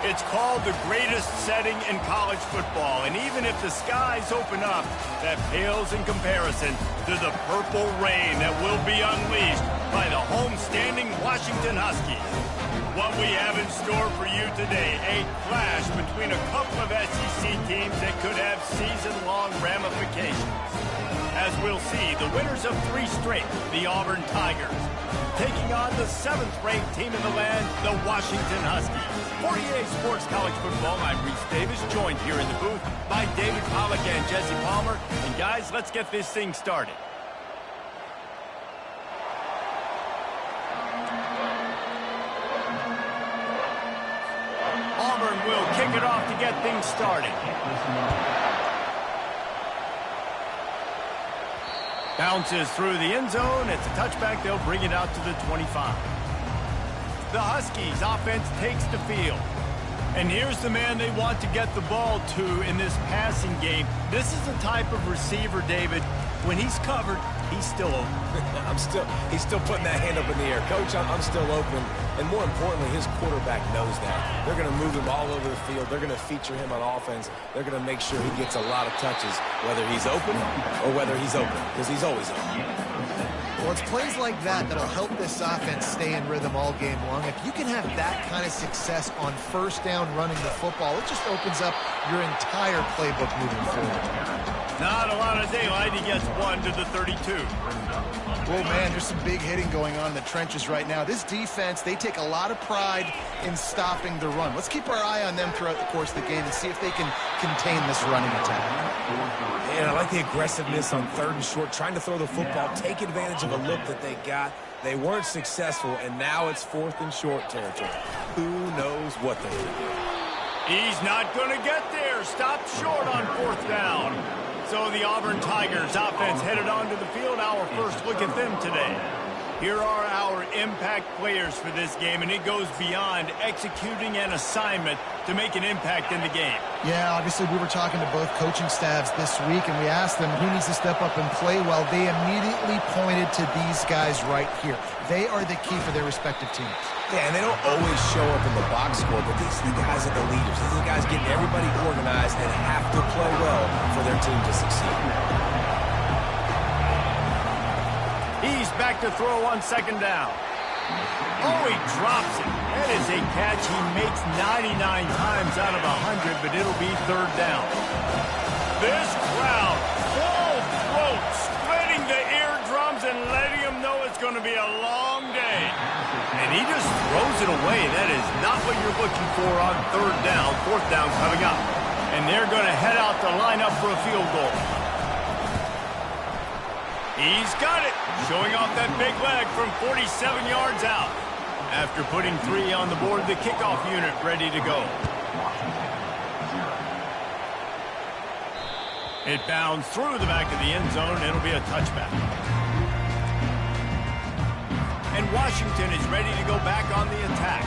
It's called the greatest setting in college football, and even if the skies open up, that pales in comparison to the purple rain that will be unleashed by the homestanding Washington Huskies. What we have in store for you today, a clash between a couple of SEC teams that could have season-long ramifications. As we'll see, the winners of 3 straight, the Auburn Tigers, taking on the 7th-ranked team in the land, the Washington Huskies. For EA Sports College Football, I'm Reese Davis, joined here in the booth by David Pollack and Jesse Palmer. And guys, let's get this thing started. Auburn will kick it off to get things started. Bounces through the end zone. It's a touchback. They'll bring it out to the 25. The Huskies offense takes the field. And here's the man they want to get the ball to in this passing game. This is the type of receiver, David, when he's covered, he's still open. He's still putting that hand up in the air. Coach, I'm still open. And more importantly, his quarterback knows that. They're going to move him all over the field. They're going to feature him on offense. They're going to make sure he gets a lot of touches, whether he's open or whether he's open, because he's always open. Well, it's plays like that that'll help this offense stay in rhythm all game long. If you can have that kind of success on first down running the football, it just opens up your entire playbook moving forward. Not a lot of daylight. He gets 1 to the 32. Well, man, there's some big hitting going on in the trenches right now. This defense, they take a lot of pride in stopping the run. Let's keep our eye on them throughout the course of the game and see if they can contain this running attack. And I like the aggressiveness on 3rd and short, trying to throw the football, take advantage of a look that they got. They weren't successful, and now it's 4th and short territory. Who knows what they're going to do? He's not going to get there. Stopped short on 4th down. So the Auburn Tigers offense headed onto the field. Our first look at them today. Here are our impact players for this game, and it goes beyond executing an assignment to make an impact in the game. Yeah, obviously we were talking to both coaching staffs this week, and we asked them who needs to step up and play well. They immediately pointed to these guys right here. They are the key for their respective teams. Yeah, and they don't always show up in the box score, but these are the guys that are the leaders. These are the guys getting everybody organized and have to play well for their team to succeed. He's back to throw on 2nd down. Oh, he drops it. That is a catch he makes 99 times out of 100, but it'll be 3rd down. This crowd, full throat, splitting the eardrums and letting them know it's going to be a long day. And he just throws it away. That is not what you're looking for on 3rd down. 4th down coming up. And they're going to head out to line up for a field goal. He's got it. Showing off that big leg from 47 yards out. After putting 3 on the board, the kickoff unit ready to go. It bounds through the back of the end zone. It'll be a touchback. And Washington is ready to go back on the attack.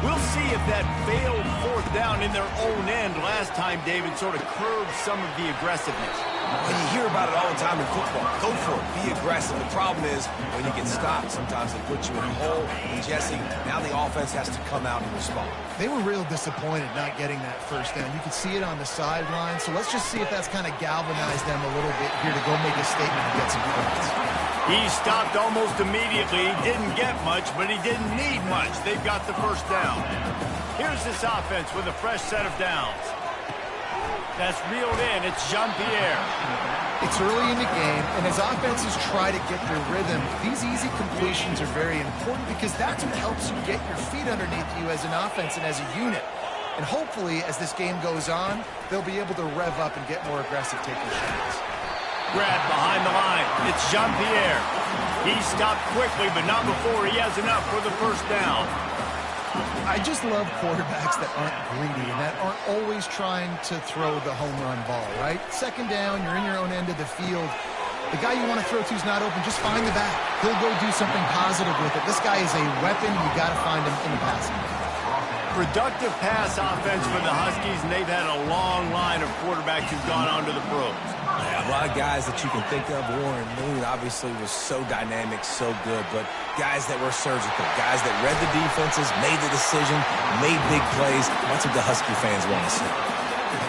We'll see if that failed 4th down in their own end last time, David, sort of curbed some of the aggressiveness. And you hear about it all the time in football. Go for it. Be aggressive. The problem is when you get stopped, sometimes they put you in a hole. And Jesse, now the offense has to come out and respond. They were real disappointed not getting that 1st down. You could see it on the sideline. So let's just see if that's kind of galvanized them a little bit here to go make a statement and get some points. He stopped almost immediately. He didn't get much, but he didn't need much. They've got the 1st down. Here's this offense with a fresh set of downs. That's reeled in. It's Jean-Pierre. It's early in the game, and as offenses try to get their rhythm, these easy completions are very important because that's what helps you get your feet underneath you as an offense and as a unit. And hopefully, as this game goes on, they'll be able to rev up and get more aggressive taking shots. Grab behind the line. It's Jean-Pierre. He stopped quickly, but not before he has enough for the 1st down. I just love quarterbacks that aren't greedy and that aren't always trying to throw the home run ball, right? 2nd down, you're in your own end of the field. The guy you want to throw to is not open. Just find the back. He'll go do something positive with it. This guy is a weapon. You got to find him in the passing game. productive pass offense for the Huskies, and they've had a long line of quarterbacks who've gone on to the pros. Yeah, a lot of guys that you can think of. Warren Moon obviously was so dynamic, so good, but guys that were surgical, guys that read the defenses, made the decision, made big plays. That's what the Husky fans want to see.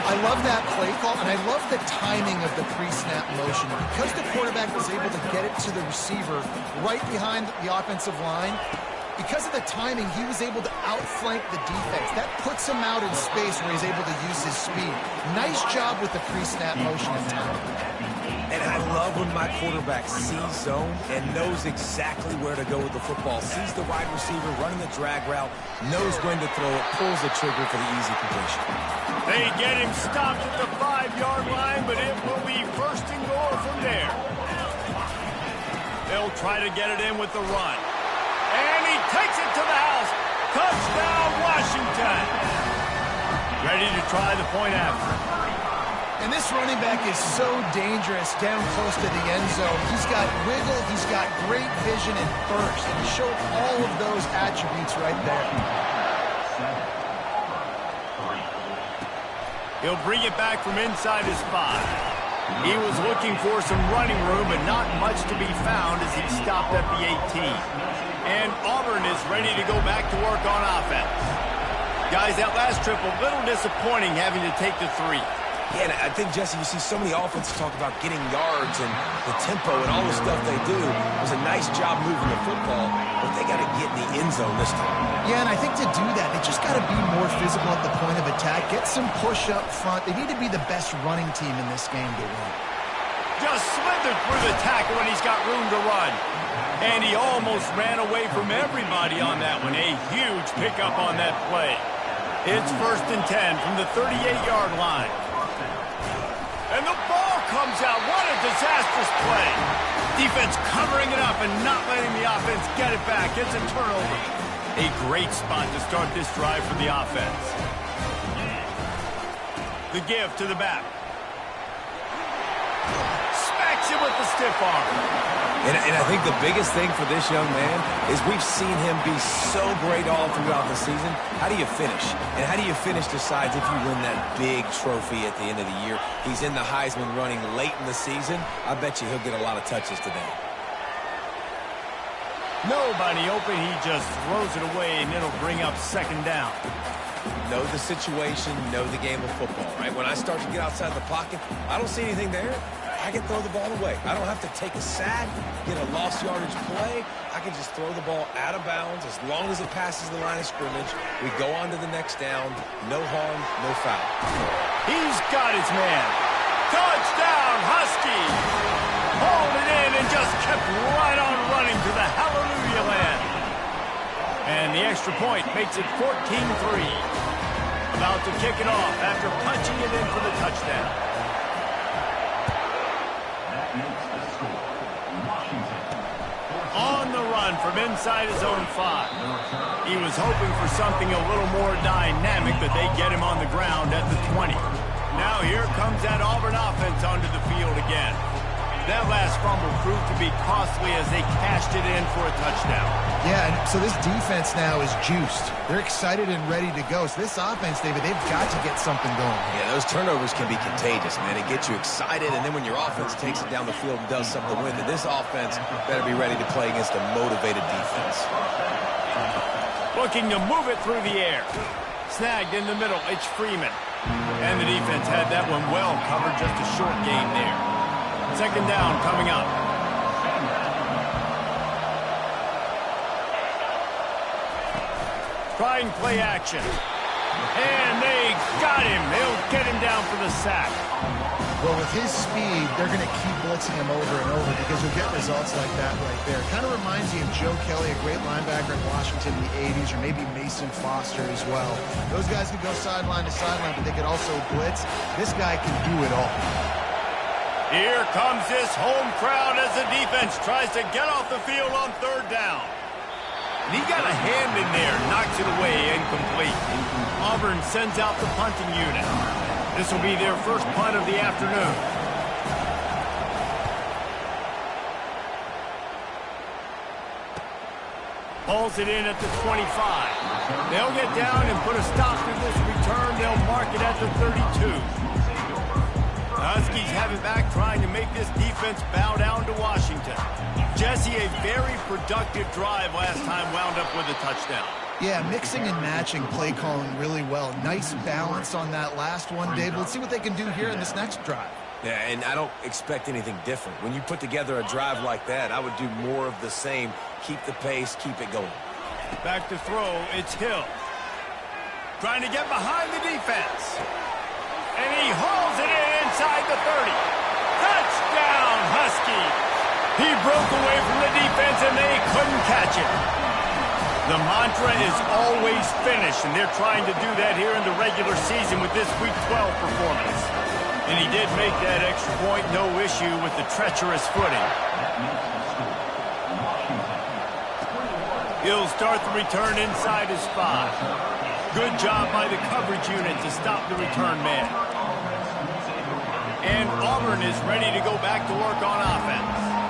I love that play call, and I love the timing of the pre-snap motion. Because the quarterback was able to get it to the receiver right behind the offensive line, because of the timing, he was able to outflank the defense. That puts him out in space where he's able to use his speed. Nice job with the pre-snap motion and timing. And I love when my quarterback sees zone and knows exactly where to go with the football. Sees the wide receiver running the drag route, knows when to throw it, pulls the trigger for the easy completion. They get him stopped at the 5-yard line, but it will be first and goal from there. They'll try to get it in with the run. And he takes it to the house. Touchdown, Washington. Ready to try the point after. And this running back is so dangerous down close to the end zone. He's got wiggle, he's got great vision and burst. And he showed all of those attributes right there. He'll bring it back from inside his 5. He was looking for some running room, but not much to be found as he stopped at the 18. And Auburn is ready to go back to work on offense. Guys, that last trip a little disappointing having to take the 3. Yeah, and I think, Jesse, you see so many offenses talk about getting yards and the tempo and all the stuff they do. It was a nice job moving the football, but they got to get in the end zone this time. Yeah, and I think to do that, they just got to be more physical at the point of attack, get some push up front. They need to be the best running team in this game to win. Just slithered through the tackle when he's got room to run. And he almost ran away from everybody on that one. A huge pickup on that play. It's first and 10 from the 38-yard line. And the ball comes out. What a disastrous play. Defense covering it up and not letting the offense get it back. It's a turnover. A great spot to start this drive for the offense. The give to the back. Smacks him with the stiff arm. And I think the biggest thing for this young man is we've seen him be so great all throughout the season. How do you finish? And how do you finish decides if you win that big trophy at the end of the year. He's in the Heisman running late in the season. I bet you he'll get a lot of touches today. Nobody open. He just throws it away, and it'll bring up second down. Know the situation, know the game of football, right? When I start to get outside the pocket, I don't see anything there. I can throw the ball away. I don't have to take a sack, get a lost yardage play. I can just throw the ball out of bounds as long as it passes the line of scrimmage. We go on to the next down. No harm, no foul. He's got his man. Touchdown, Husky! Hauled it in and just kept right on running to the hallelujah land. And the extra point makes it 14-3. About to kick it off after punching it in for the touchdown. On the run from inside his own 5. He was hoping for something a little more dynamic, but they get him on the ground at the 20. Now here comes that Auburn offense onto the field again. That last fumble proved to be costly as they cashed it in for a touchdown. Yeah, and so this defense now is juiced. They're excited and ready to go. So this offense, David, they've got to get something going. Yeah, those turnovers can be contagious, man. It gets you excited, and then when your offense takes it down the field and does something to win, then this offense better be ready to play against a motivated defense. Looking to move it through the air. Snagged in the middle, it's Freeman. And the defense had that one well covered, just a short game there. Second down coming up. Trying play action. And they got him. They'll get him down for the sack. Well, with his speed, they're going to keep blitzing him over and over because you'll get results like that right there. Kind of reminds you of Joe Kelly, a great linebacker in Washington in the 80s, or maybe Mason Foster as well. Those guys could go sideline to sideline, but they could also blitz. This guy can do it all. Here comes this home crowd as the defense tries to get off the field on third down. And he got a hand in there, knocks it away, incomplete. Auburn sends out the punting unit. This will be their first punt of the afternoon. Pulls it in at the 25. They'll get down and put a stop to this return. They'll mark it at the 32. The Huskies have it back, trying to make this defense bow down to Washington. Jesse, a very productive drive last time, wound up with a touchdown. Yeah, mixing and matching play calling really well. Nice balance on that last one, David. Let's see what they can do here in this next drive. Yeah, and I don't expect anything different. When you put together a drive like that, I would do more of the same. Keep the pace, keep it going. Back to throw, it's Hill. Trying to get behind the defense. And he hauls it in inside the 30. Touchdown, Husky! He broke away from the defense and they couldn't catch it. The mantra is always finish, and they're trying to do that here in the regular season with this Week 12 performance. And he did make that extra point, no issue with the treacherous footing. He'll start the return inside his 5. Good job by the coverage unit to stop the return man. And Auburn is ready to go back to work on offense.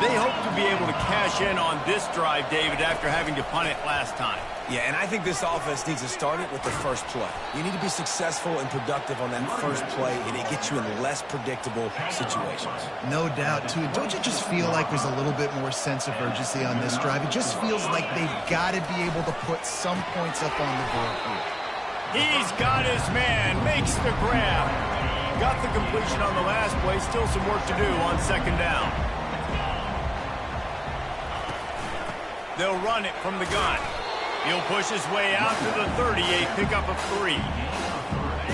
They hope to be able to cash in on this drive, David, after having to punt it last time. Yeah, and I think this offense needs to start it with the first play. You need to be successful and productive on that first play, and it gets you in less predictable situations. No doubt, too. Don't you just feel like there's a little bit more sense of urgency on this drive? It just feels like they've got to be able to put some points up on the board here. He's got his man, makes the grab. Got the completion on the last play, still some work to do on second down. They'll run it from the gun. He'll push his way out to the 38, pickup of 3.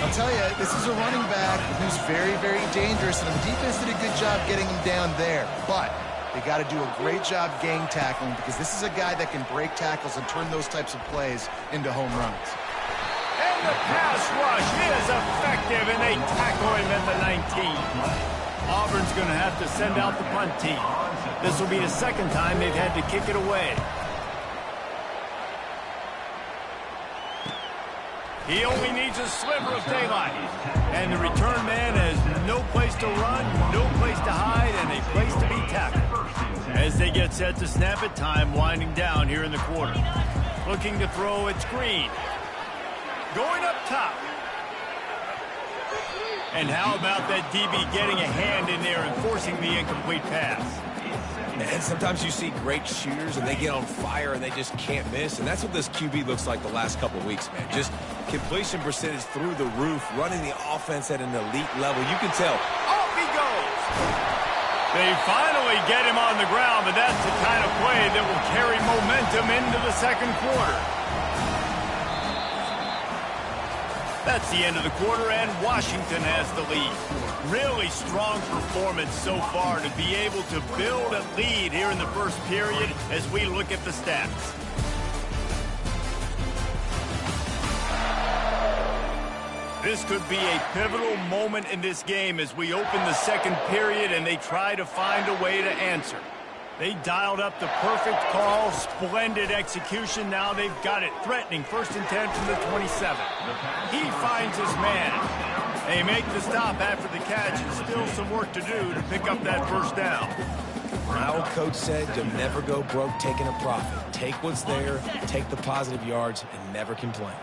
I'll tell you, this is a running back who's very, very dangerous, and the defense did a good job getting him down there. But they got to do a great job gang tackling, because this is a guy that can break tackles and turn those types of plays into home runs. And the pass rush is effective, and they tackle him at the 19. Auburn's going to have to send out the punt team. This will be the second time they've had to kick it away. He only needs a sliver of daylight. And the return man has no place to run, no place to hide, and a place to be tackled. As they get set to snap it, time winding down here in the quarter. Looking to throw, it's Green. Going up top. And how about that DB getting a hand in there and forcing the incomplete pass? And sometimes you see great shooters, and they get on fire, and they just can't miss. And that's what this QB looks like the last couple of weeks, man. Just completion percentage through the roof, running the offense at an elite level. You can tell. Off he goes! They finally get him on the ground, but that's the kind of play that will carry momentum into the second quarter. That's the end of the quarter, and Washington has the lead. Really strong performance so far to be able to build a lead here in the first period as we look at the stats. This could be a pivotal moment in this game as we open the second period and they try to find a way to answer. They dialed up the perfect call, splendid execution. Now they've got it threatening. 1st and 10 from the 27. He finds his man. They make the stop after the catch, and still some work to do to pick up that first down. My old coach said you'll never go broke taking a profit. Take what's there, take the positive yards, and never complain.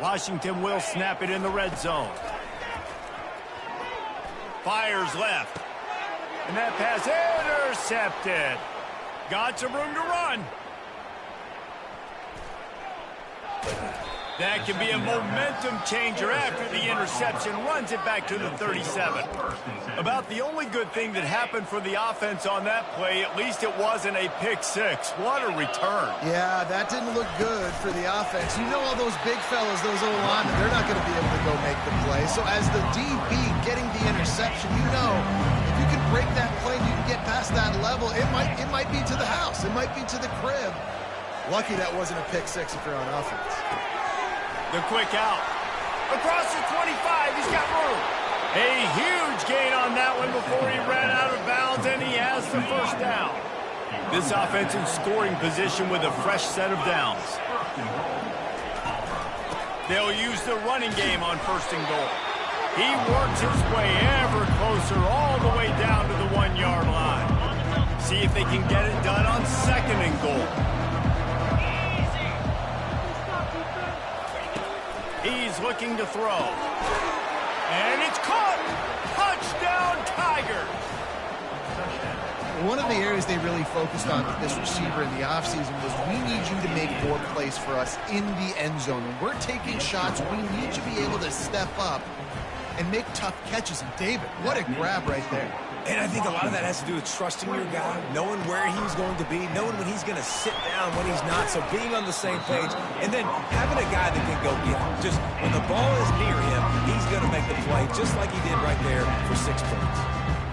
Washington will snap it in the red zone. Fires left. And that pass intercepted. Got some room to run. That can be a momentum changer after the interception. Runs it back to the 37. About the only good thing that happened for the offense on that play, at least it wasn't a pick six. What a return. Yeah, that didn't look good for the offense. You know all those big fellas, those O-linemen, they're not going to be able to go make the play. So as the DB getting the interception, you know, if you can break that play and you can get past that level, it might be to the house. It might be to the crib. Lucky that wasn't a pick six if you're on offense. The quick out. Across the 25, he's got room. A huge gain on that one before he ran out of bounds, and he has the first down. This offense in scoring position with a fresh set of downs. They'll use the running game on 1st and goal. He works his way ever closer all the way down to the 1-yard line. See if they can get it done on 2nd and goal. He's looking to throw. And it's caught! Touchdown, Tigers! One of the areas they really focused on with this receiver in the offseason was we need you to make more plays for us in the end zone. When we're taking shots, we need you to be able to step up and make tough catches. And David, what a grab right there. And I think a lot of that has to do with trusting your guy, knowing where he's going to be, knowing when he's going to sit down, when he's not. So being on the same page, and then having a guy that can go get him. Just when the ball is near him, he's going to make the play, just like he did right there for 6 points.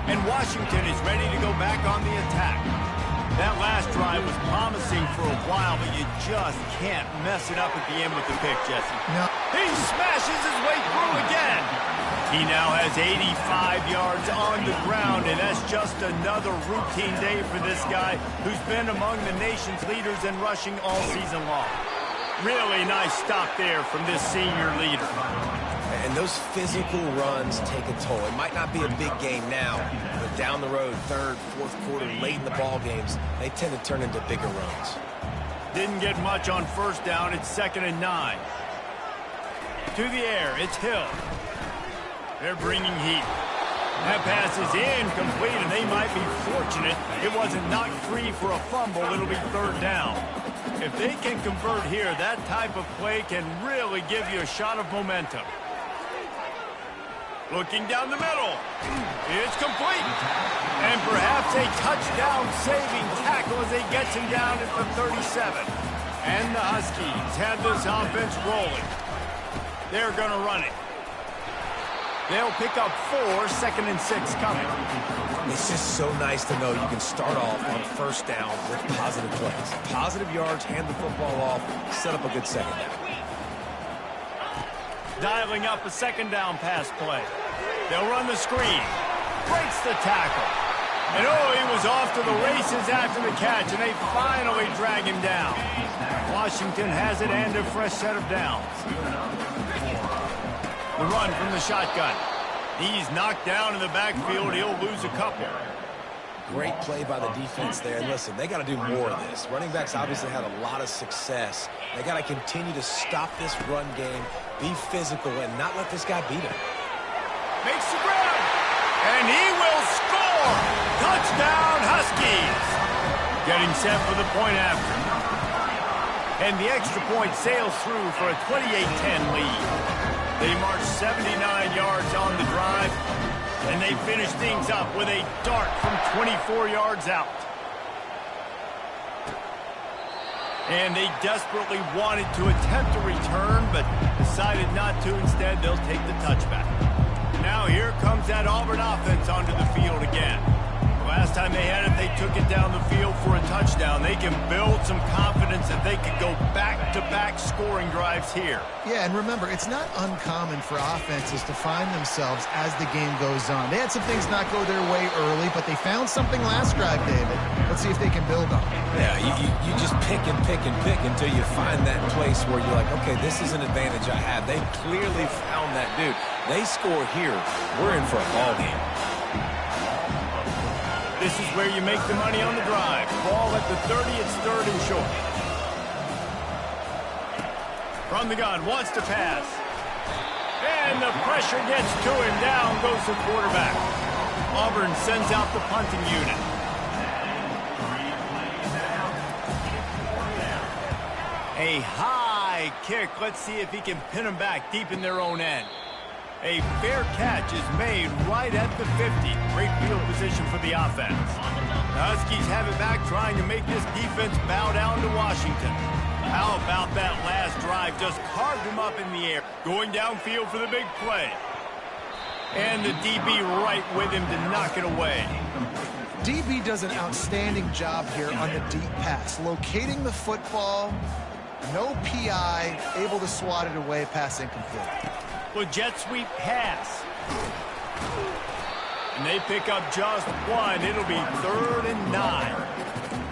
And Washington is ready to go back on the attack. That last drive was promising for a while, but you just can't mess it up at the end with the pick, Jesse. No. He smashes his way through again. He now has 85 yards on the ground, and that's just another routine day for this guy who's been among the nation's leaders in rushing all season long. Really nice stop there from this senior leader. And those physical runs take a toll. It might not be a big game now, but down the road, third, fourth quarter, late in the ball games, they tend to turn into bigger runs. Didn't get much on first down. It's 2nd and 9. To the air, it's Hill. They're bringing heat. That pass is incomplete, and they might be fortunate it wasn't knocked free for a fumble. It'll be 3rd down. If they can convert here, that type of play can really give you a shot of momentum. Looking down the middle. It's complete. And perhaps a touchdown-saving tackle as he gets him down at the 37. And the Huskies have this offense rolling. They're going to run it. They'll pick up 4, 2nd and 6 coming. It's just so nice to know you can start off on first down with positive plays. Positive yards, hand the football off, set up a good second down. Dialing up a 2nd down pass play. They'll run the screen. Breaks the tackle. And oh, he was off to the races after the catch, and they finally drag him down. Washington has it and a fresh set of downs. The run from the shotgun. He's knocked down in the backfield. He'll lose a couple. Great play by the defense there. And listen, they got to do more of this. Running backs obviously had a lot of success. They got to continue to stop this run game, be physical, and not let this guy beat him. Makes the grab. And he will score. Touchdown, Huskies. Getting set for the point after. And the extra point sails through for a 28-10 lead. They march 79 yards on the drive, and they finish things up with a dart from 24 yards out. And they desperately wanted to attempt a return, but decided not to. Instead, they'll take the touchback. Now here comes that Auburn offense onto the field again. Last time they had it, they took it down the field for a touchdown. They can build some confidence that they could go back-to-back scoring drives here. Yeah, and remember, it's not uncommon for offenses to find themselves as the game goes on. They had some things not go their way early, but they found something last drive, David. Let's see if they can build on it. Yeah, you just pick and pick and pick until you find that place where you're like, okay, this is an advantage I have. They clearly found that dude. They score here. We're in for a ball game. This is where you make the money on the drive. Ball at the 30, it's 3rd and short. From the gun, wants to pass. And the pressure gets to him. Down goes the quarterback. Auburn sends out the punting unit. A high kick. Let's see if he can pin them back deep in their own end. A fair catch is made right at the 50. Great field position for the offense. The Huskies have it back, trying to make this defense bow down to Washington. How about that last drive? Just carved him up in the air. Going downfield for the big play. And the DB right with him to knock it away. DB does an outstanding job here on the deep pass. Locating the football, no PI, able to swat it away, pass incomplete. Well, jet sweep pass. And they pick up just one. It'll be 3rd and 9.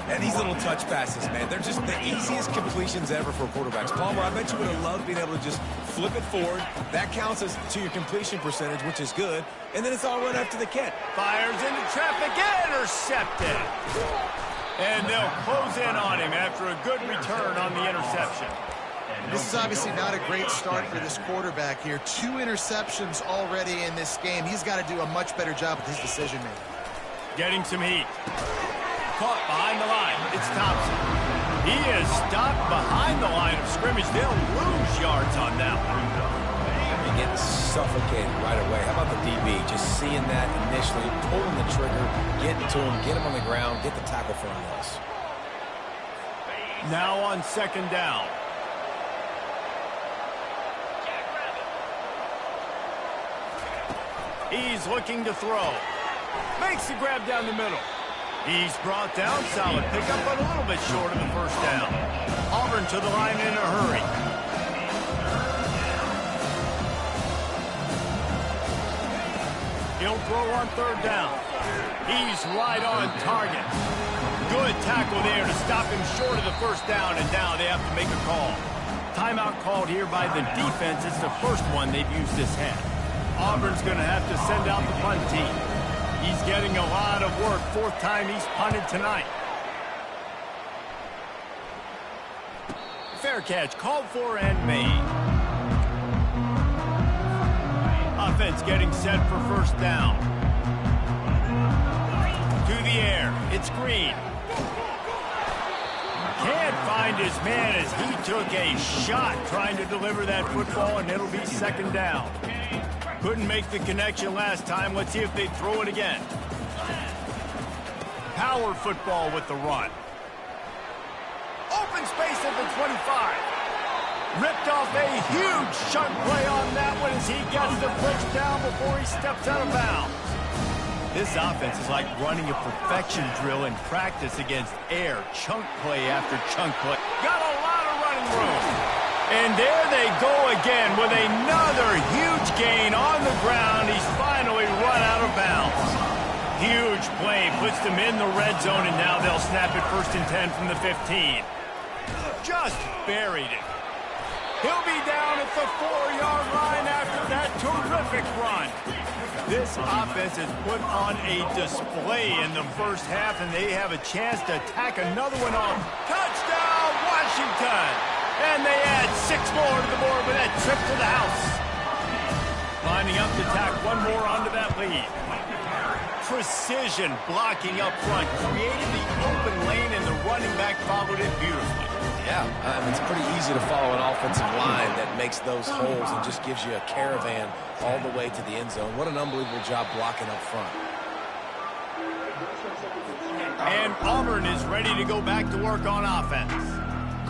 And these little touch passes, man, they're just the easiest completions ever for quarterbacks. Palmer, I bet you would have loved being able to just flip it forward. That counts as to your completion percentage, which is good. And then it's all run after the catch. Fires into traffic, intercepted. And they'll close in on him after a good return on the interception. This is obviously not a great start for this quarterback here. 2 interceptions already in this game. He's got to do a much better job with his decision-making. Getting some heat. Caught behind the line. It's Thompson. He is stopped behind the line of scrimmage. They'll lose yards on that one. They get suffocated right away. How about the DB? Just seeing that initially, pulling the trigger, getting to him, get him on the ground, get the tackle for a loss. Now on 2nd down. He's looking to throw. Makes the grab down the middle. He's brought down. Solid pickup, but a little bit short of the 1st down. Auburn to the line in a hurry. He'll throw on 3rd down. He's right on target. Good tackle there to stop him short of the 1st down, and now they have to make a call. Timeout called here by the defense. It's the first one they've used this half. Auburn's going to have to send out the punt team. He's getting a lot of work. 4th time he's punted tonight. Fair catch called for and made. Offense getting set for 1st down. To the air. It's Green. Can't find his man as he took a shot trying to deliver that football, and it'll be 2nd down. Couldn't make the connection last time. Let's see if they throw it again. Power football with the run. Open space at the 25. Ripped off a huge chunk play on that one as he gets the 1st down before he steps out of bounds. This offense is like running a perfection drill in practice against air. Chunk play after chunk play. Got a lot of running room. And there they go again with another huge gain on the ground. He's finally run out of bounds. Huge play puts them in the red zone, and now they'll snap it 1st and 10 from the 15. Just buried it. He'll be down at the 4-yard line after that terrific run. This offense has put on a display in the 1st half, and they have a chance to tack another one on. Touchdown, Washington! And they add 6 more to the board with that trip to the house. Lining up to tack one more onto that lead. Precision blocking up front. Created the open lane, and the running back followed it beautifully. Yeah, it's pretty easy to follow an offensive line that makes those holes and just gives you a caravan all the way to the end zone. What an unbelievable job blocking up front. And Auburn is ready to go back to work on offense.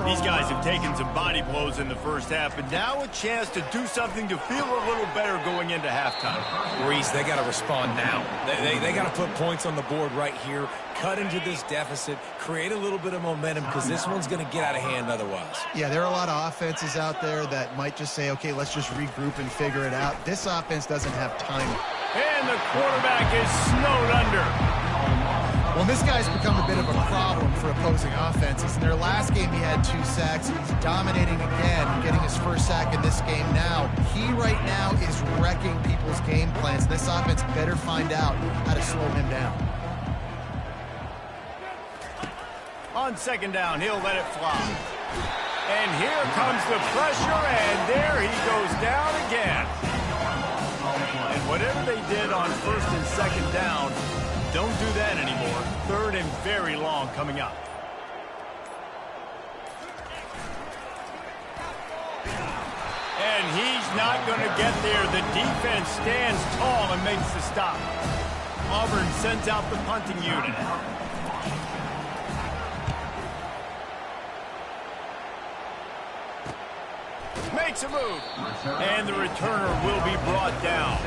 These guys have taken some body blows in the 1st half, but now a chance to do something to feel a little better going into halftime. Reese, they got to respond now. They got to put points on the board right here, cut into this deficit, create a little bit of momentum, because this one's going to get out of hand otherwise. Yeah, there are a lot of offenses out there that might just say, okay, let's just regroup and figure it out. This offense doesn't have time. And the quarterback is snowed under. Well, this guy's become a bit of a problem for opposing offenses. In their last game, he had 2 sacks. He's dominating again, getting his 1st sack in this game now. He right now is wrecking people's game plans. This offense better find out how to slow him down. On 2nd down, he'll let it fly. And here comes the pressure, and there he goes down again. And whatever they did on 1st and 2nd down, don't do that anymore. 3rd and very long coming up. And he's not going to get there. The defense stands tall and makes the stop. Auburn sends out the punting unit. Makes a move. And the returner will be brought down.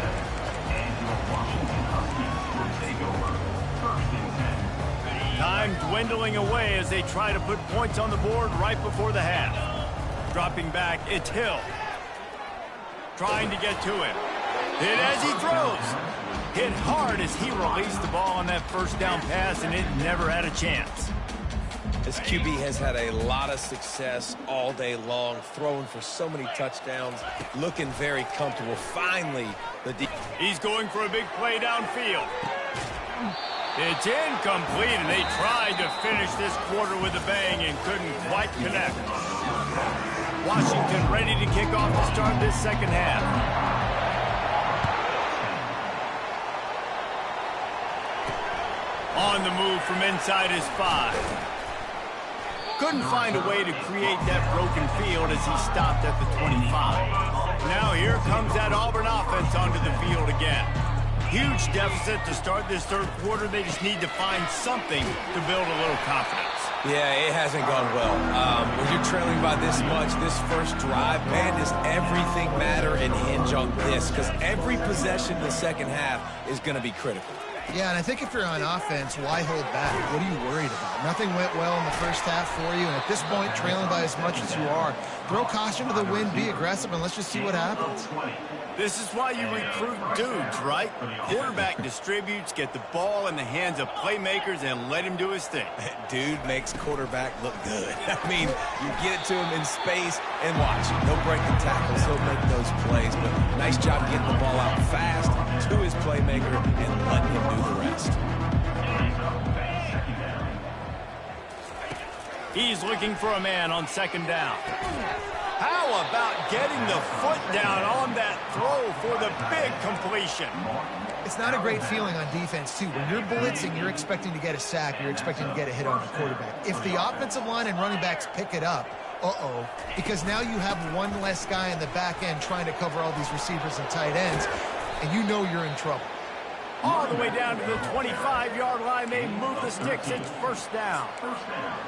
Time dwindling away as they try to put points on the board right before the half. Dropping back, it's Hill. Trying to get to him. Hit as he throws. Hit hard as he released the ball on that 1st down pass, and it never had a chance. This QB has had a lot of success all day long, throwing for so many touchdowns, looking very comfortable. Finally, he's going for a big play downfield. It's incomplete, and they tried to finish this quarter with a bang and couldn't quite connect. Washington ready to kick off to start this second half. On the move from inside his 5. Couldn't find a way to create that broken field as he stopped at the 25. Now here comes that Auburn offense onto the field again. Huge deficit to start this third quarter. They just need to find something to build a little confidence. Yeah, it hasn't gone well. When you're trailing by this much, this first drive, man, does everything matter and hinge on this? Because every possession in the second half is going to be critical. Yeah, and I think if you're on offense, why hold back? What are you worried about? Nothing went well in the first half for you, and at this point, trailing by as much as you are, throw caution to the wind, be aggressive, and let's just see what happens. This is why you recruit dudes, right? Quarterback distributes, get the ball in the hands of playmakers, and let him do his thing. Dude makes quarterback look good. I mean, you get it to him in space, and watch. He'll break the tackles, he'll make those plays, but nice job getting the ball out fast to his playmaker and letting him do the rest. He's looking for a man on second down. How about getting the foot down on that throw for the big completion? It's not a great feeling on defense, too. When you're blitzing, you're expecting to get a sack. You're expecting to get a hit on the quarterback. If the offensive line and running backs pick it up, because now you have one less guy in the back end trying to cover all these receivers and tight ends, and you know you're in trouble. All the way down to the 25-yard line. They move the sticks. It's first down.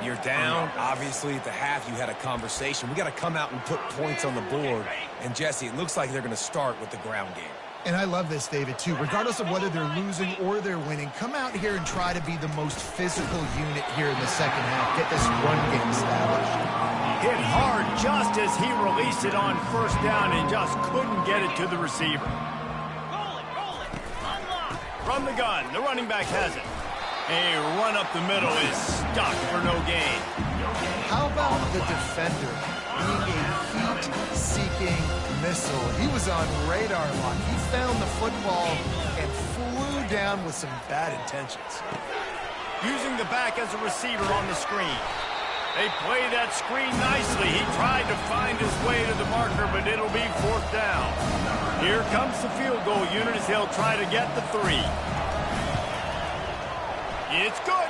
You're down. Obviously, at the half, you had a conversation. We got to come out and put points on the board. And, Jesse, it looks like they're going to start with the ground game. And I love this, David, too. Regardless of whether they're losing or they're winning, come out here and try to be the most physical unit here in the second half. Get this run game established. Hit hard just as he released it on first down and just couldn't get it to the receiver. From the gun, the running back has it. A run up the middle is stuck for no gain. How about the defender being a heat-seeking missile? He was on radar lock. He found the football and flew down with some bad intentions. Using the back as a receiver on the screen. They play that screen nicely. He tried to find his way to the marker, but it'll be fourth down. Here comes the field goal unit as they'll try to get the 3. It's good.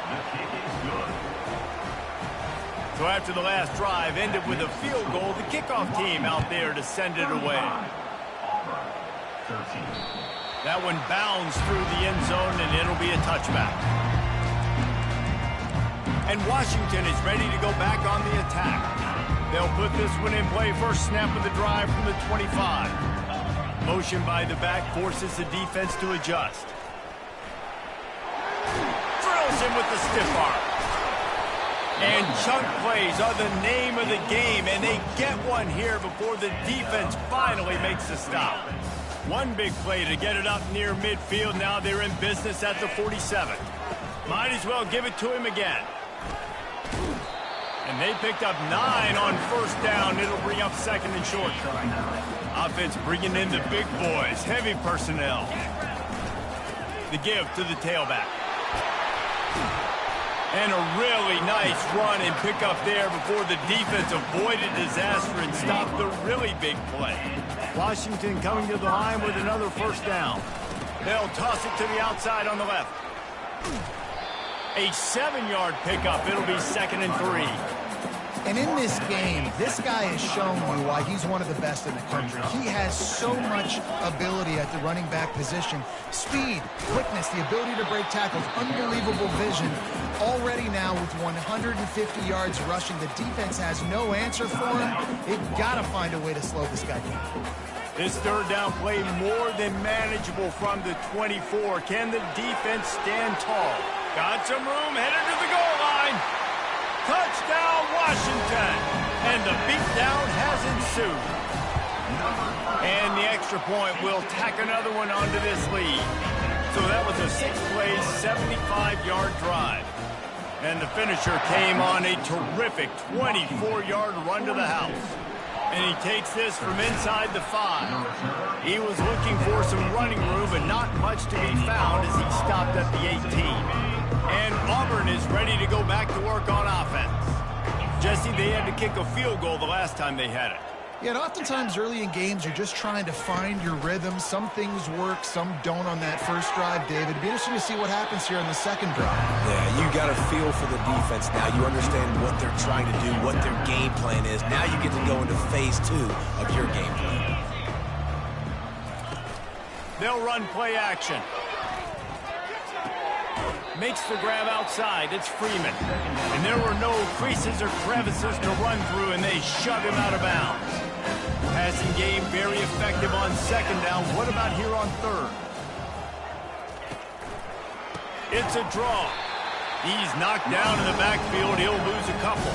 So after the last drive ended with a field goal, the kickoff team out there to send it away. That one bounds through the end zone, and it'll be a touchback. And Washington is ready to go back on the attack. They'll put this one in play first snap of the drive from the 25. Motion by the back forces the defense to adjust. Drills him with the stiff arm. And chunk plays are the name of the game, and they get one here before the defense finally makes a stop. One big play to get it up near midfield. Now they're in business at the 47. Might as well give it to him again. And they picked up 9 on first down. It'll bring up second and short. Offense bringing in the big boys, heavy personnel. The give to the tailback. And a really nice run and pick up there before the defense avoided disaster and stopped the really big play. Washington coming to the line with another first down. They'll toss it to the outside on the left. A 7-yard pickup. It'll be second and 3. And in this game, this guy has shown you why he's one of the best in the country. He has so much ability at the running back position. Speed, quickness, the ability to break tackles, unbelievable vision. Already now with 150 yards rushing, the defense has no answer for him. They've got to find a way to slow this guy down. This third down play more than manageable from the 24. Can the defense stand tall? Got some room, headed to the goal line. Touchdown, Washington! And the beatdown has ensued. And the extra point will tack another one onto this lead. So that was a 6-play, 75-yard drive. And the finisher came on a terrific 24-yard run to the house. And he takes this from inside the 5. He was looking for some running room, but not much to be found as he stopped at the 18. And Auburn is ready to go back to work on offense. Jesse, they had to kick a field goal the last time they had it. Yeah, and oftentimes early in games, you're just trying to find your rhythm. Some things work, some don't on that first drive, David. It'd be interesting to see what happens here on the second drive. Yeah, you got a feel for the defense now. You understand what they're trying to do, what their game plan is. Now you get to go into phase 2 of your game plan. They'll run play action. Makes the grab outside. It's Freeman. And there were no creases or crevices to run through, and they shove him out of bounds. Passing game very effective on second down. What about here on third? It's a draw. He's knocked down in the backfield. He'll lose a couple.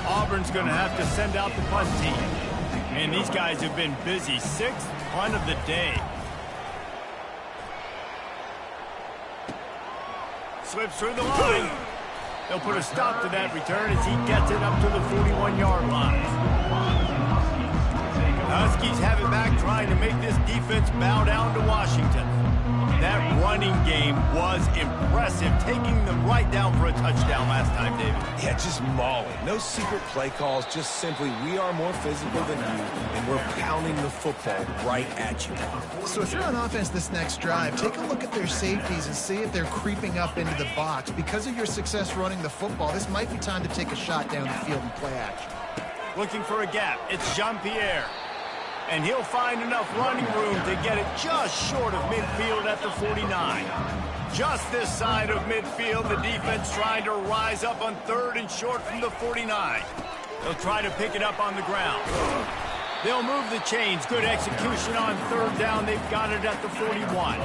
Auburn's going to have to send out the punt team. And these guys have been busy. 6th punt of the day. Slips through the line. They'll put a stop to that return as he gets it up to the 41-yard line. Huskies have it back, trying to make this defense bow down to Washington. That running game was impressive, taking them right down for a touchdown last time, David. Yeah, just mauling. No secret play calls, just simply we are more physical than you, and we're pounding the football right at you. So if you're on offense this next drive, take a look at their safeties and see if they're creeping up into the box. Because of your success running the football, this might be time to take a shot down the field and play action. Looking for a gap. It's Jean-Pierre. And he'll find enough running room to get it just short of midfield at the 49. Just this side of midfield, the defense trying to rise up on third and short from the 49. They'll try to pick it up on the ground. They'll move the chains. Good execution on third down. They've got it at the 41.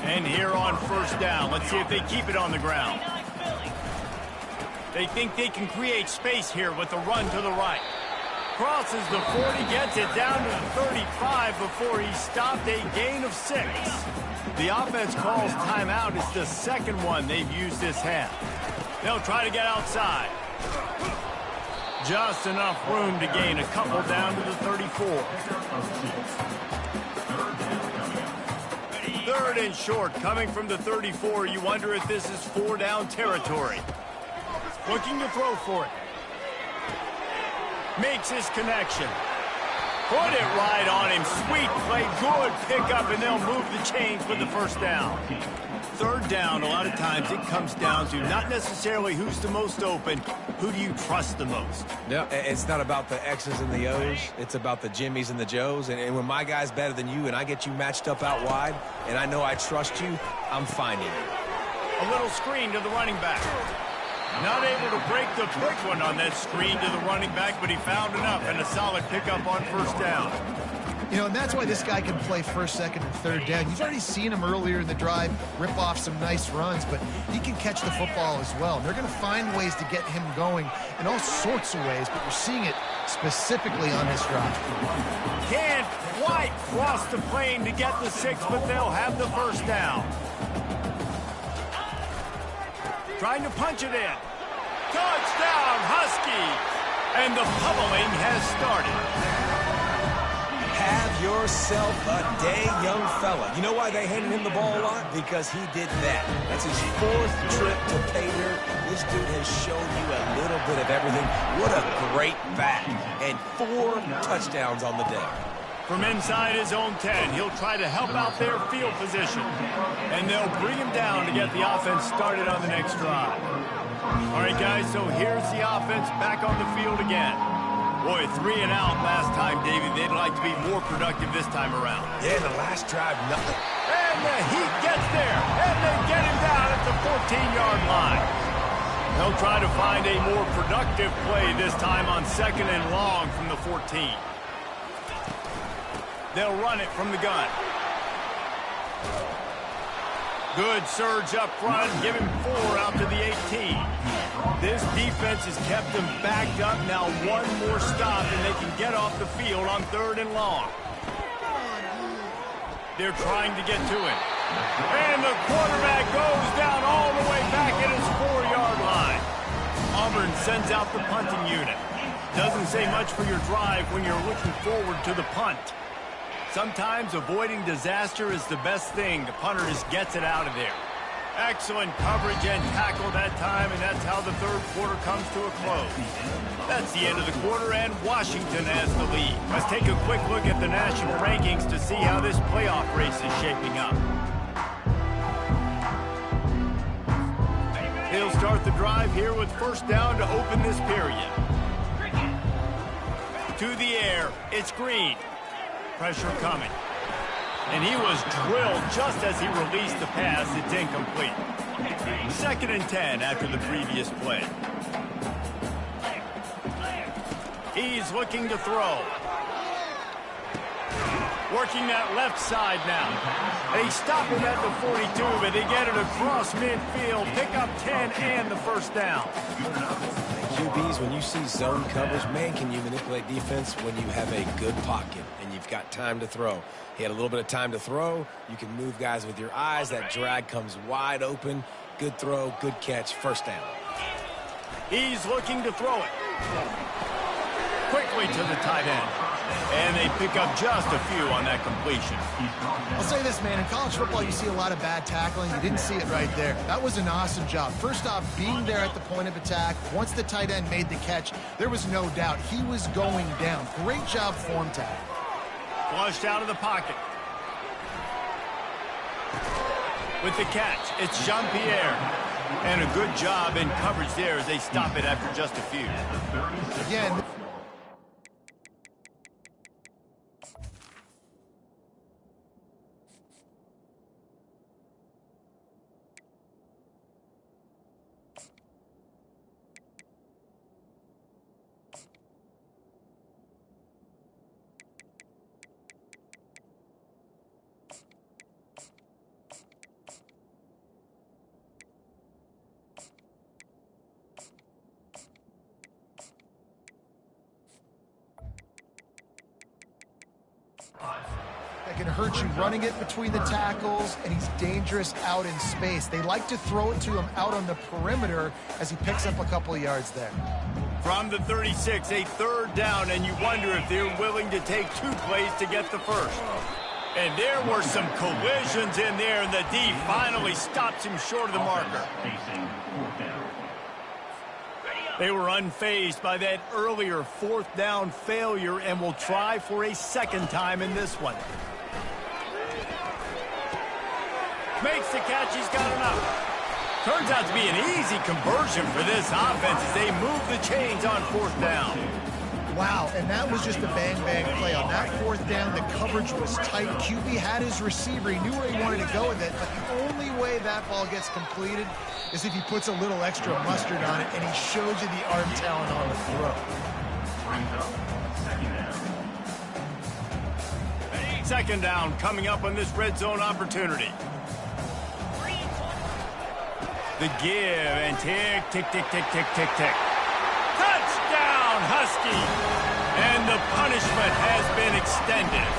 And here on first down, let's see if they keep it on the ground. They think they can create space here with the run to the right. Crosses the 40, gets it down to the 35 before he stopped, a gain of 6. The offense calls timeout. It's the second one they've used this half. They'll try to get outside. Just enough room to gain a couple down to the 34. Third and short coming from the 34. You wonder if this is 4-down territory. Looking to throw for it. Makes his connection. Put it right on him. Sweet play. Good pickup, and they'll move the chains with the first down. Third down, a lot of times it comes down to not necessarily who's the most open, who do you trust the most? No, it's not about the X's and the O's. It's about the Jimmies and the Joes. And when my guy's better than you and I get you matched up out wide, and I know I trust you, I'm finding you. A little screen to the running back. Not able to break the quick one on that screen to the running back, but he found enough and a solid pickup on first down. You know, and that's why this guy can play first, second, and third down. You've already seen him earlier in the drive rip off some nice runs, but he can catch the football as well. And they're going to find ways to get him going in all sorts of ways, but you're seeing it specifically on this drive. Can't quite cross the plane to get the 6, but they'll have the first down. Trying to punch it in. Touchdown, Husky! And the pummeling has started. Have yourself a day, young fella. You know why they handed him the ball a lot? Because he did that. That's his 4th trip to pay dirt. This dude has shown you a little bit of everything. What a great back. And 4 touchdowns on the day. From inside his own 10, he'll try to help out their field position. And they'll bring him down to get the offense started on the next drive. All right, guys, so here's the offense back on the field again. Boy, 3 and out last time, David. They'd like to be more productive this time around. Yeah, the last drive, nothing. And the Heat gets there, and they get him down at the 14-yard line. They'll try to find a more productive play this time on second and long from the 14. They'll run it from the gun. Good surge up front, give him 4 out to the 18. This defense has kept them backed up. Now one more stop, and they can get off the field on third and long. They're trying to get to him. And the quarterback goes down all the way back at his 4-yard line. Auburn sends out the punting unit. Doesn't say much for your drive when you're looking forward to the punt. Sometimes avoiding disaster is the best thing. The punter just gets it out of there. Excellent coverage and tackle that time, and that's how the third quarter comes to a close. That's the end of the quarter, and Washington has the lead. Let's take a quick look at the national rankings to see how this playoff race is shaping up. He'll start the drive here with first down to open this period. To the air, it's Green. Pressure coming. And he was drilled just as he released the pass. It's incomplete. 2nd and 10 after the previous play. He's looking to throw. Working that left side now. They stop him at the 42, but they get it across midfield. Pick up 10 and the first down. QBs, when you see zone coverage, man, can you manipulate defense when you have a good pocket and you've got time to throw. He had a little bit of time to throw. You can move guys with your eyes. That drag comes wide open. Good throw, good catch, first down. He's looking to throw it. Quickly to the tight end. And they pick up just a few on that completion. I'll say this, man. In college football, you see a lot of bad tackling. You didn't see it right there. That was an awesome job. First off, being there at the point of attack. Once the tight end made the catch, there was no doubt he was going down. Great job form tackle. Flushed out of the pocket. With the catch, it's Jean-Pierre. And a good job in coverage there as they stop it after just a few. Again, that can hurt you running it between the tackles, and he's dangerous out in space. They like to throw it to him out on the perimeter as he picks up a couple of yards there. From the 36, a third down, and you wonder if they're willing to take 2 plays to get the first. And there were some collisions in there, and the D finally stops him short of the marker. They were unfazed by that earlier 4th down failure and will try for a second time in this one. Makes the catch, he's got enough. Turns out to be an easy conversion for this offense as they move the chains on 4th down. Wow, and that was just a bang-bang play. On that 4th down, the coverage was tight. QB had his receiver. He knew where he wanted to go with it, but the only way that ball gets completed is if he puts a little extra mustard on it, and he shows you the arm talent on the throw. 2nd down coming up on this red zone opportunity. The give and tick, tick, tick, tick, tick, tick, tick. Touchdown, Husky! And the punishment has been extended.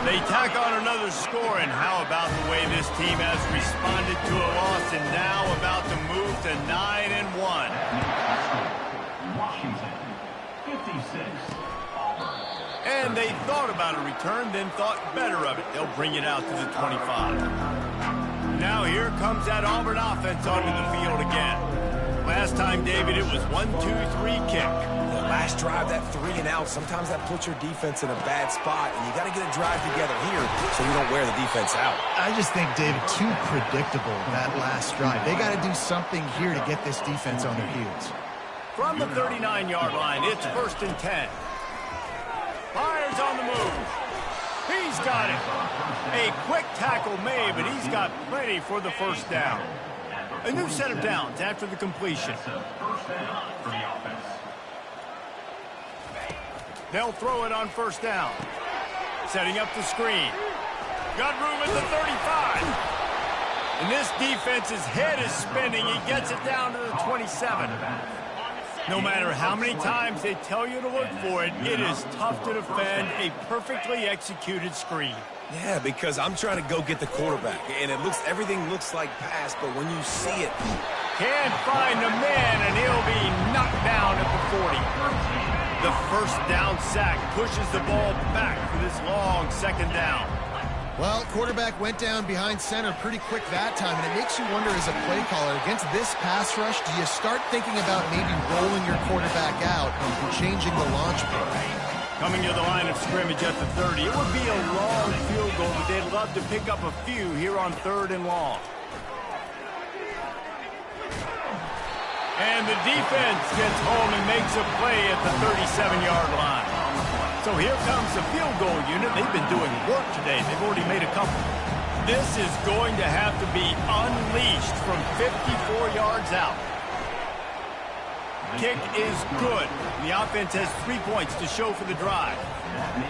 They tack on another score, and how about the way this team has responded to a loss and now about to move to 9-1. Washington, 56. And they thought about a return, then thought better of it. They'll bring it out to the 25. Now here comes that Auburn offense onto the field again. Last time, David, it was 1-2-3 kick. The last drive, that 3 and out, sometimes that puts your defense in a bad spot, and you got to get a drive together here so you don't wear the defense out. I just think, David, too predictable that last drive. They got to do something here to get this defense on their heels. From the 39-yard line, it's 1st and 10. Fires on the move. He's got it. A quick tackle made, but he's got plenty for the first down. A new set of downs after the completion. They'll throw it on 1st down. Setting up the screen. Got room at the 35. And this defense's head is spinning. He gets it down to the 27. No matter how many times they tell you to look for it, it is tough to defend a perfectly executed screen. Yeah, because I'm trying to go get the quarterback, and everything looks like pass, but when you see it, can't find the man, and he'll be knocked down at the 40. The 1st down sack pushes the ball back for this long 2nd down. Well, quarterback went down behind center pretty quick that time, and it makes you wonder as a play caller, against this pass rush, do you start thinking about maybe rolling your quarterback out and changing the launch point? Coming to the line of scrimmage at the 30, it would be a long field goal, but they'd love to pick up a few here on 3rd and long. And the defense gets home and makes a play at the 37-yard line. So here comes the field goal unit. They've been doing work today. They've already made a couple. This is going to have to be unleashed from 54 yards out. Kick is good. The offense has 3 points to show for the drive.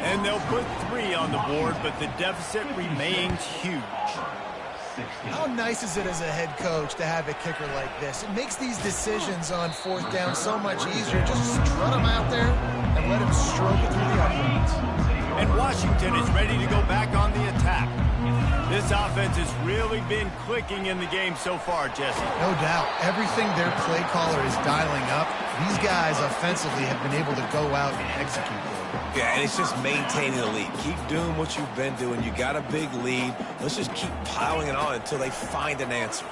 And they'll put 3 on the board, but the deficit remains huge. How nice is it as a head coach to have a kicker like this? It makes these decisions on 4th down so much easier. Just strut him out there and let him stroke it through the uprights. And Washington is ready to go back on the attack. This offense has really been clicking in the game so far, Jesse. No doubt. Everything their play caller is dialing up, these guys offensively have been able to go out and execute. Yeah, and it's just maintaining the lead. Keep doing what you've been doing. You got a big lead. Let's just keep piling it on until they find an answer.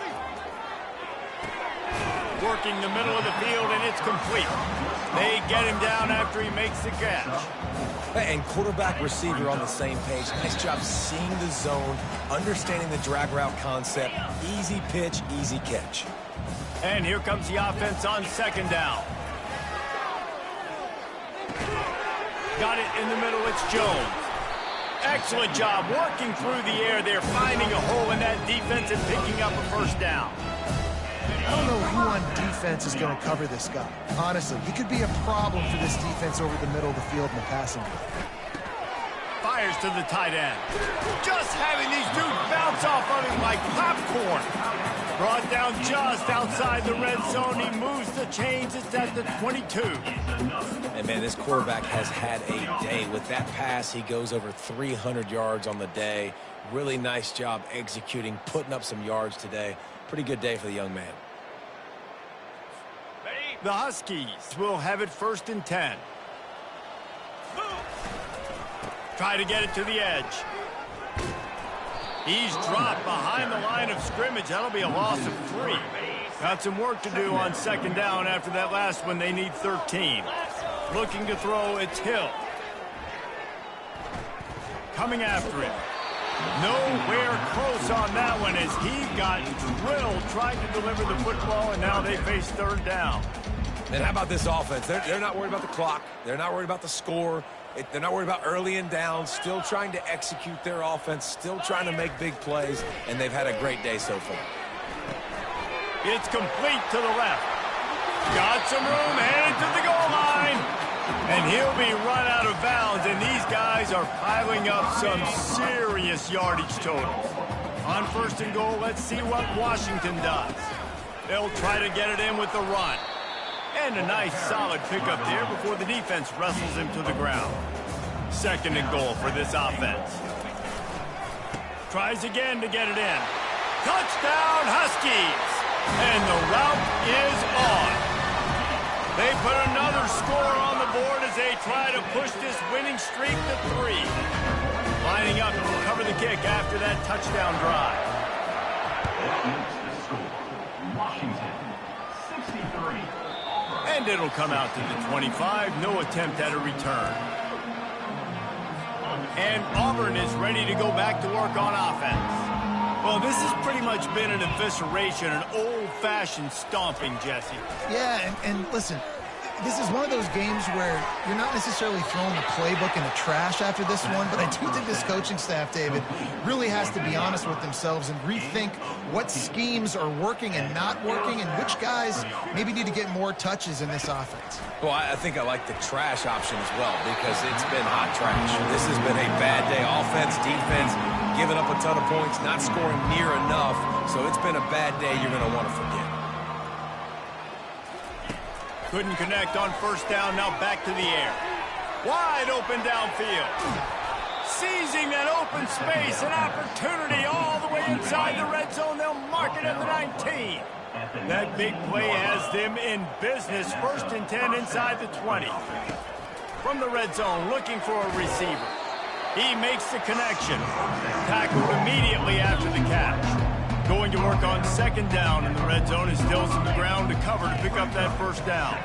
Working the middle of the field, and it's complete. They get him down after he makes the catch. And quarterback receiver on the same page. Nice job seeing the zone, understanding the drag route concept. Easy pitch, easy catch. And here comes the offense on 2nd down. Got it in the middle, it's Jones. Excellent job working through the air there, finding a hole in that defense and picking up a 1st down. I don't know who on defense is going to cover this guy. Honestly, he could be a problem for this defense over the middle of the field in the passing game. Fires to the tight end. Just having these dudes bounce off of him like popcorn. Brought down just outside the red zone. He moves the chains. It's at the 22. And, man, this quarterback has had a day. With that pass, he goes over 300 yards on the day. Really nice job executing, putting up some yards today. Pretty good day for the young man. The Huskies will have it 1st and 10. Try to get it to the edge. He's dropped behind the line of scrimmage. That'll be a loss of 3. Got some work to do on 2nd down after that last one. They need 13. Looking to throw, it's Hill. Coming after it. Nowhere close on that one as he got drilled trying to deliver the football, and now they face 3rd down. And how about this offense? They're not worried about the clock. They're not worried about the score. They're not worried about early and down. Still trying to execute their offense. Still trying to make big plays. And they've had a great day so far. It's complete to the left. Got some room, headed to the goal line. And he'll be run out of bounds. And these guys are piling up some serious yardage totals. On 1st and goal, let's see what Washington does. They'll try to get it in with the run. And a nice solid pickup there before the defense wrestles him to the ground. 2nd and goal for this offense. Tries again to get it in. Touchdown, Huskies! And the route is on. They put another score on the board as they try to push this winning streak to 3. Lining up to cover the kick after that touchdown drive. Washington, 63. And it'll come out to the 25. No attempt at a return. And Auburn is ready to go back to work on offense. Well, this has pretty much been an evisceration, an old-fashioned stomping, Jesse. Yeah, and listen, this is one of those games where you're not necessarily throwing the playbook in the trash after this one, but I do think this coaching staff, David, really has to be honest with themselves and rethink what schemes are working and not working and which guys maybe need to get more touches in this offense. Well, I think I like the trash option as well because it's been hot trash. This has been a bad day. Offense, defense, giving up a ton of points, not scoring near enough. So it's been a bad day you're going to want to forget. Couldn't connect on 1st down, now back to the air. Wide open downfield. Seizing that open space, an opportunity all the way inside the red zone. They'll mark it at the 19. That big play has them in business. 1st and 10 inside the 20. From the red zone, looking for a receiver. He makes the connection. Tackled immediately after the catch. Going to work on second down, and the red zone is still some ground to cover to pick up that first down.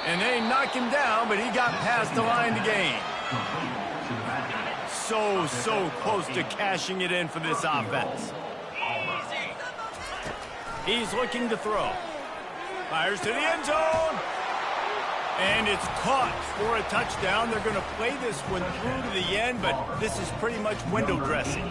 And they knock him down, but he got past the line to gain. So close to cashing it in for this offense. He's looking to throw. Fires to the end zone. And it's caught for a touchdown. They're going to play this one through to the end, but this is pretty much window dressing.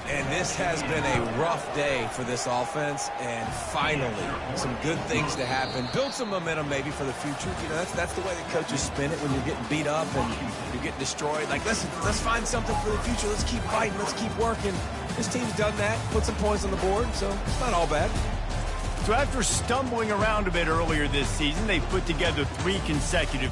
And this has been a rough day for this offense, and finally, some good things to happen. Build some momentum maybe for the future. You know, that's the way that coaches spin it when you're getting beat up and you're getting destroyed. Like, let's find something for the future. Let's keep fighting. Let's keep working. This team's done that, put some points on the board, so it's not all bad. So after stumbling around a bit earlier this season, they put together 3 consecutive